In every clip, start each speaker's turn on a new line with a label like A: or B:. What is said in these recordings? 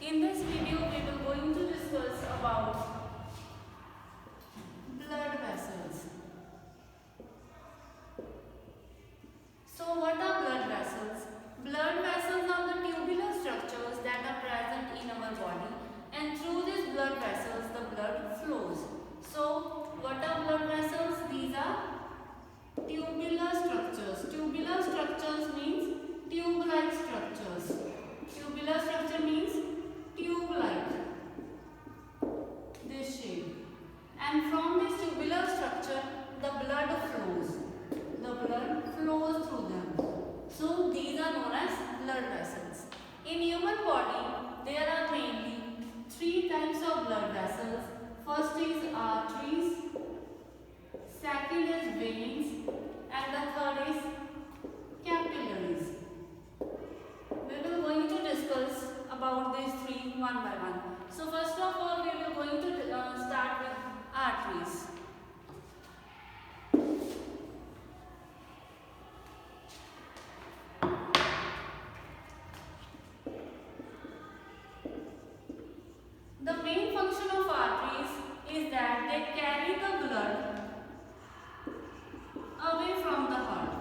A: In this video, we will going to discuss about blood vessels. So what are blood vessels? Blood vessels are the tubular structures that are present in our body, and through these blood vessels the blood flows. So what are blood vessels? These are tubular structures. Tubular structures means tube-like structures. Tubular structure means tube-like, this shape. And from this tubular structure, the blood flows. The blood flows through them. So these are known as blood vessels. In human body, there are mainly three types of blood vessels. First is arteries, second is veins, and the third is capillaries. We will going to discuss about these three one by one. So first of all, we will going to start with arteries. The main function of arteries is that they carry the blood away from the heart.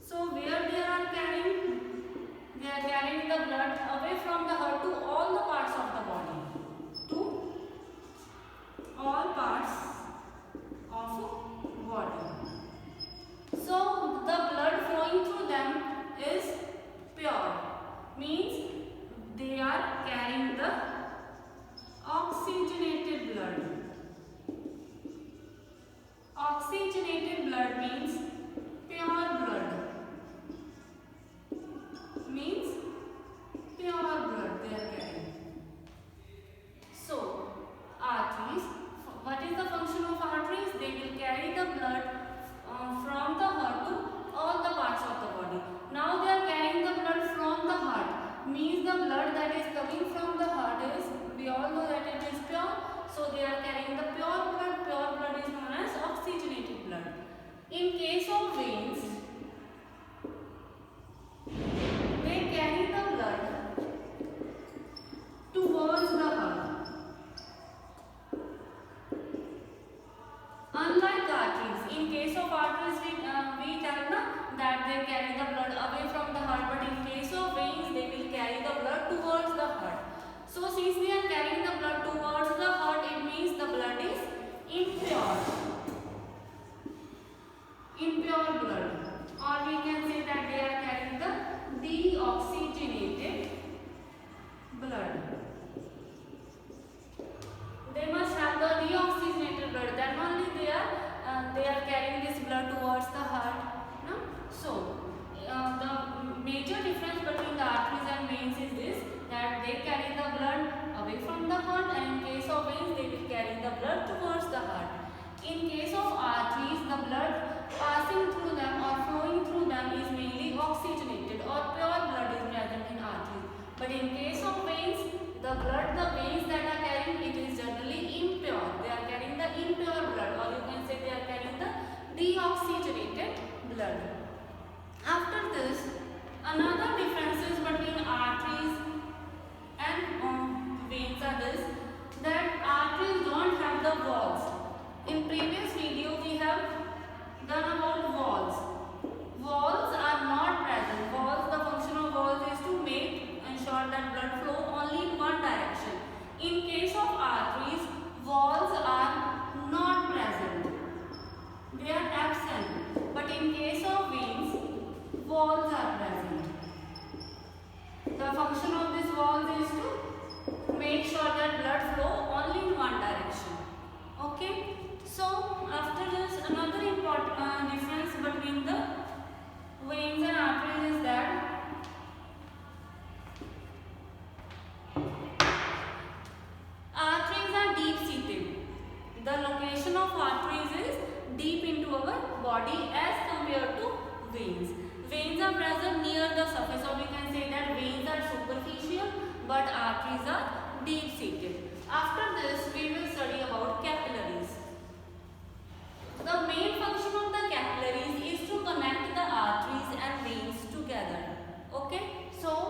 A: So where they are carrying? They are carrying the blood away from the heart to all the parts of the body. To all parts of body. So the blood flowing through them is pure. Means they are carrying the oxygenated blood. Oxygenated blood means pure blood. Means pure blood they are carrying. So arteries, what is the function of arteries? They will carry the blood from the heart to all the parts of the body. Now they are carrying the blood from the heart. Means the blood that is coming from the heart is, we all know that it is pure. So they are carrying the pure blood. Pure blood is known as oxygenated blood. In case of veins, they carry the blood towards the heart. Unlike arteries, in case of arteries we tell that they carry the blood away from the heart, but in case of veins they will carry the blood towards the heart. So since they are carrying the blood towards the heart, it means the blood is impure. Impure blood, or we can say that they are carrying the deoxygenated blood. They must have the deoxygenated blood, then only they are carrying this blood towards the heart. No? So the major difference between the arteries and veins is this, that they carry the blood away from the heart, and in case of veins they will carry the blood towards the heart. In case of arteries, the blood passing through them or flowing through them is mainly oxygenated or pure blood is present in arteries. But in case of veins, the veins that are carrying, it is generally impure. They are carrying the impure blood, or you can say they are carrying the deoxygenated blood. After this, another differences between arteries and veins are this, that arteries don't have the walls. In previous video we have done about walls. Walls are not present. Walls, the function of walls is to ensure that blood flow only in one direction. In case of arteries, walls are not present. They are absent. But in case of veins, walls are present. The function of these walls is to make sure that blood flow only in one direction. Okay. So after this, another important difference between the veins and arteries is that arteries are deep seated. The location of arteries is deep into our body as compared to veins. Veins are present near the surface, or we can say that veins are superficial, but arteries are deep seated. After this, we will study about capillaries. The main function of the capillaries is to connect the arteries and veins together. Okay, so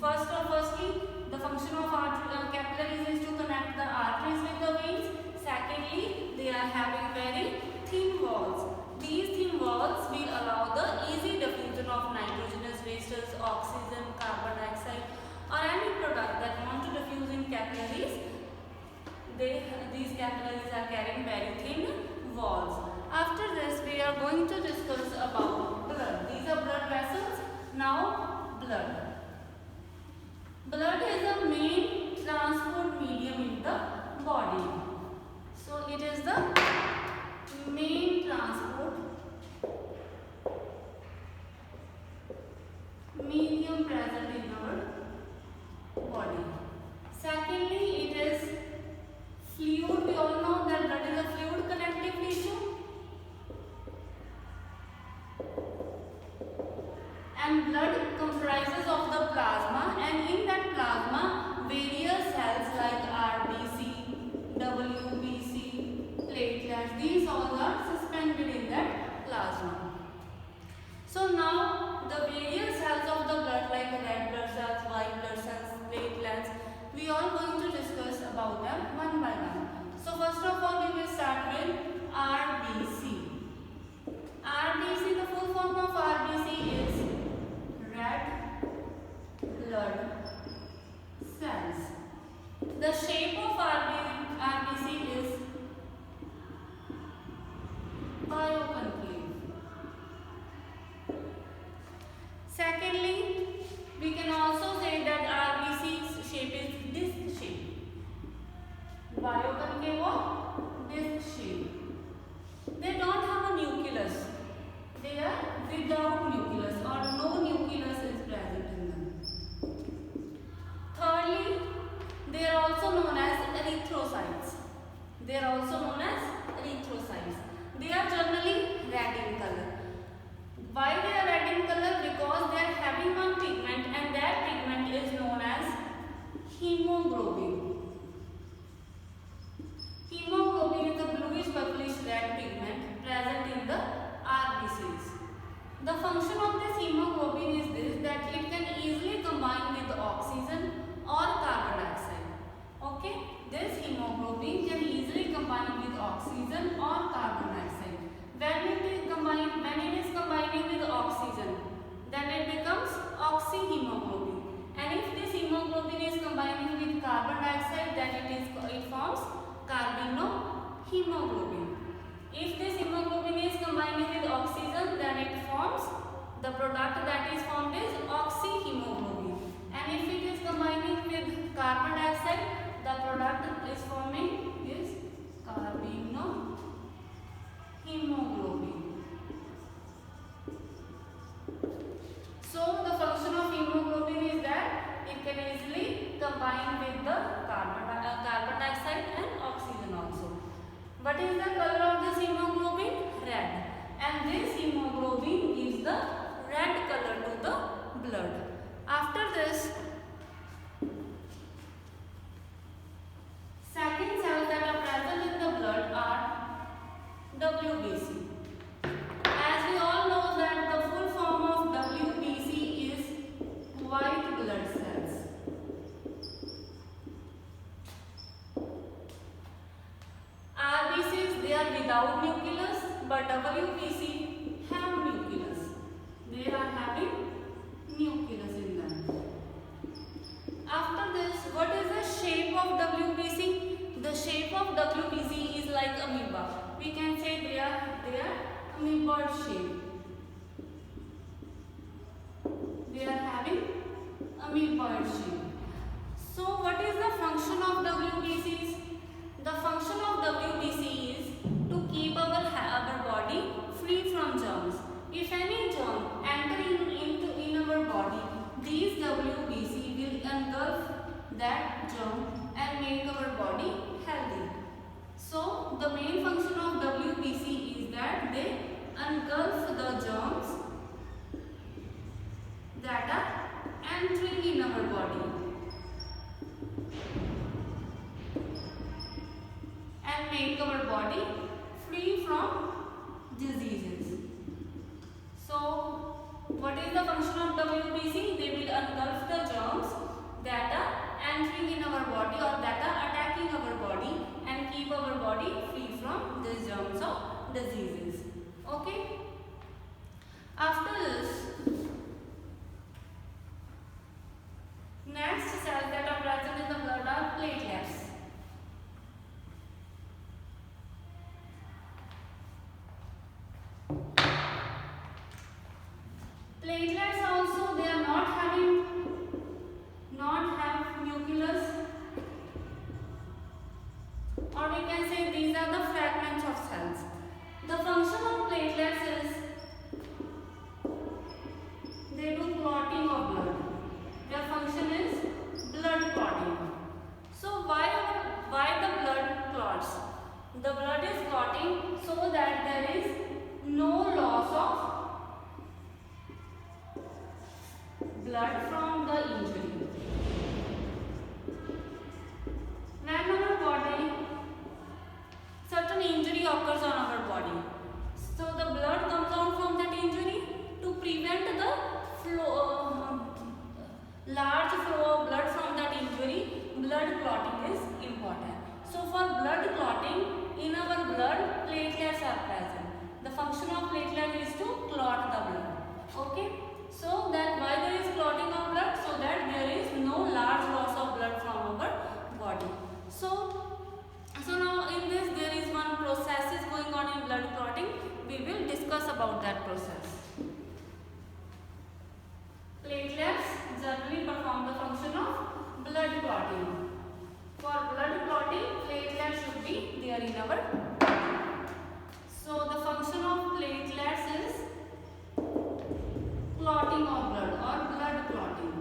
A: Firstly, the function of capillaries is to connect the arteries with the veins. Secondly, they are having very thin walls. These thin walls will allow the easy diffusion of nitrogenous wastes, oxygen, carbon dioxide, or any product that want to diffuse in capillaries. These capillaries are carrying very thin walls. After this, we are going to discuss about blood. These are blood vessels. Now, blood. Blood is the main transport medium in the body. So, it is the main transport medium present in our body. Secondly, it is fluid. We all know that blood is a fluid connective tissue. And blood comprises of the plasma, and in that plasma various cells like RBC, WBC, platelets, these all are suspended in that plasma. So now the various cells of the blood like red blood cells, white blood cells, platelets, we are going to discuss about them one by one. So first of all we will start with RBC. RBC, the full form of RBC is red blood cells. The shape of RBC is bioconcave. Secondly, we can also say that RBC's shape is disc shape. Bioconcave or disc shape. They don't have a nucleus. They are without nucleus or no nucleus is present in them. Thirdly, they are also known as erythrocytes. They are also known as erythrocytes. They are generally red in color. Why they are red in color? Because they are having one pigment, and that pigment is known as hemoglobin. Hemoglobin is a bluish purplish red pigment present in the RBCs. The function of this hemoglobin is this, that it can easily combine with oxygen or carbon dioxide. Okay, this hemoglobin can easily combine with oxygen or carbon dioxide. When it is combining with oxygen, then it becomes oxyhemoglobin. And if this hemoglobin is combining with carbon dioxide, then it forms carbinohemoglobin. If this hemoglobin is combining with oxygen, then it forms, the product that is formed is oxyhemoglobin. And if it is combining with carbon dioxide, the product is forming is carbinohemoglobin. So the function of hemoglobin is that it can easily combine with the carbon dioxide and oxygen also. What is the color of this hemoglobin? Red. And this hemoglobin gives the red color to the blood. After this, second cells that are present in the blood are WBC. As we all know that the full form of WBC is white blood cells. RBCs, they are without nucleus, but WBC have nucleus. They are having nucleus in them. After this, what is the shape of WBC? The shape of WBC is like amoeba. We can say they are amoeba shape. They are having amoeba shape. So what is the function of WBCs? The function of WBC is to keep our body free from germs. If any germ enter in our body, these WBC will engulf that germ and make our body healthy. So the main function of WBC is that they engulf the germs that are entering in our body and make our body free from diseases. So what is the function of WBC? They will engulf the germs that are entering in our body or that are attacking our body and keep our body free from these germs or diseases. Okay. After this, next cells that are present in the blood are platelets. Platelets also, they are not have nucleus, or we can say these are the fragments of cells. The function of platelets is they do clotting of blood. Their function is blood clotting. So why the blood clots? The blood is clotting so that there is no loss of blood from the injury. When our body, certain injury occurs on our body, so the blood comes out from that injury to prevent the large flow of blood from that injury. Blood clotting is important. So for blood clotting, in our blood platelets are present. The function of platelet is to clot the blood. Okay. So that why there is clotting of blood? So that there is no large loss of blood from our body. So now in this there is one process is going on in blood clotting. We will discuss about that process. Platelets generally perform the function of blood clotting. For blood clotting, platelets should be there in our body. So the function of platelets is clotting of blood or blood clotting.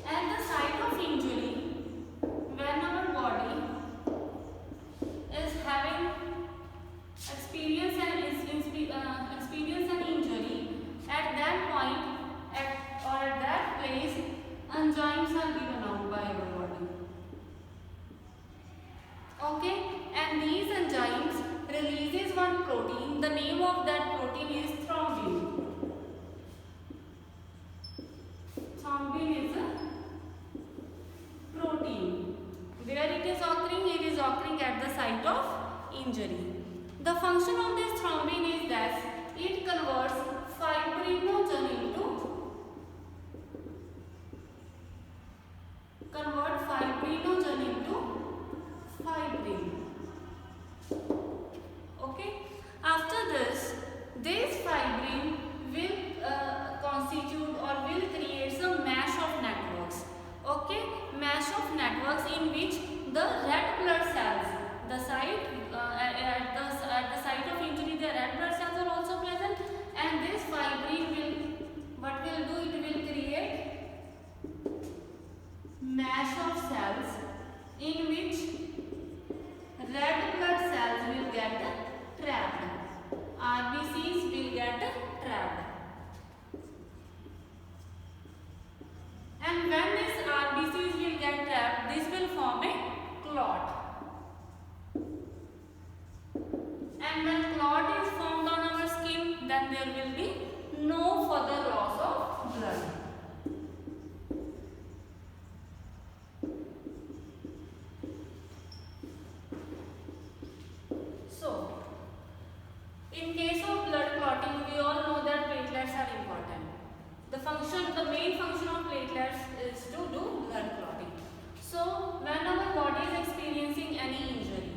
A: At the site of injury, when our body is having experience an injury, at that point or at that place, enzymes are given out by our body. Okay, and these enzymes releases one protein. The name of that protein is thrombin. Thrombin is a protein. Where it is occurring? It is occurring at the site of injury. The function of this thrombin is that it converts fibrinogen into fibrin. Okay. After this fibrin will constitute or will create some mesh of networks. Okay, mesh of networks in which the red blood cells, the site at the site of injury, the red blood cells are also present, and this fibrin will what will do? It will create mesh of cells in which red blood cells will get trapped. RBCs will get trapped. And when these RBCs will get trapped, this will form a clot. And when clot is formed on our skin, then there will be no further loss of blood. So, in case of blood clotting, we all know that platelets are important. The main function of platelets is to do blood clotting. So, when our body is experiencing any injury,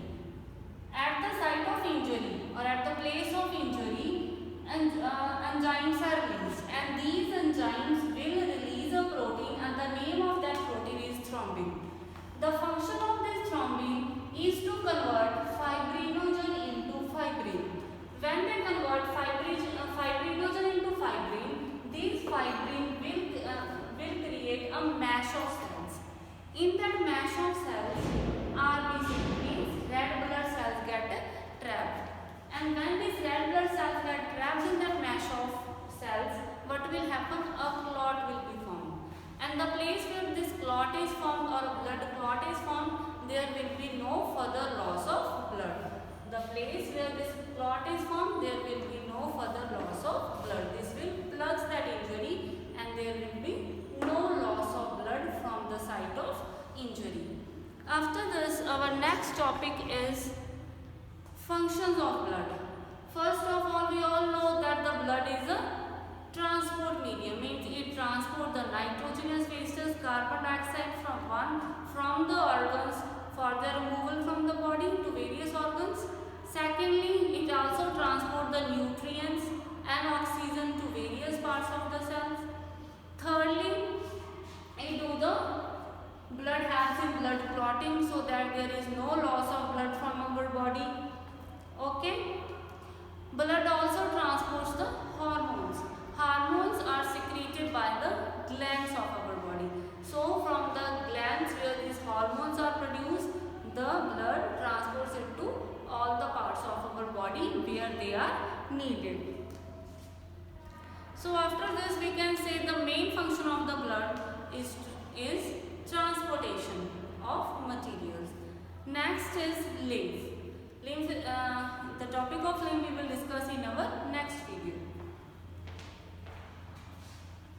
A: at the site of injury or at the place of injury, enzymes are released, and these enzymes will release a protein, and the name of that protein is thrombin. The function of this thrombin is to convert fibrinogen into fibrin. When they convert fibrinogen into fibrin, these fibrin will create a mesh of cells. In that mesh of cells, RBC means red blood cells get trapped. And when these red blood cells get trapped in that mesh of cells, what will happen? A clot will be formed. And the place where this clot is formed or blood clot is formed, there will be no further loss of blood. The place where this clot is formed, there will be no further loss of blood. This will plug that injury and there will be no After this, our next topic is functions of blood. First of all, we all know that the blood is a transport medium, means it transports the nitrogenous wastes, carbon dioxide from the organs for their removal from the body to various organs. Secondly, it also transports the nutrients and oxygen to various parts of the cells. Thirdly, it do the blood helps in blood clotting so that there is no loss of blood from our body. Okay. Blood also transports the hormones. Hormones are secreted by the glands of our body. So from the glands where these hormones are produced, the blood transports it to all the parts of our body where they are needed. So after this we can say the main function of the blood is transportation of materials. Next is lymph. The topic of lymph we will discuss in our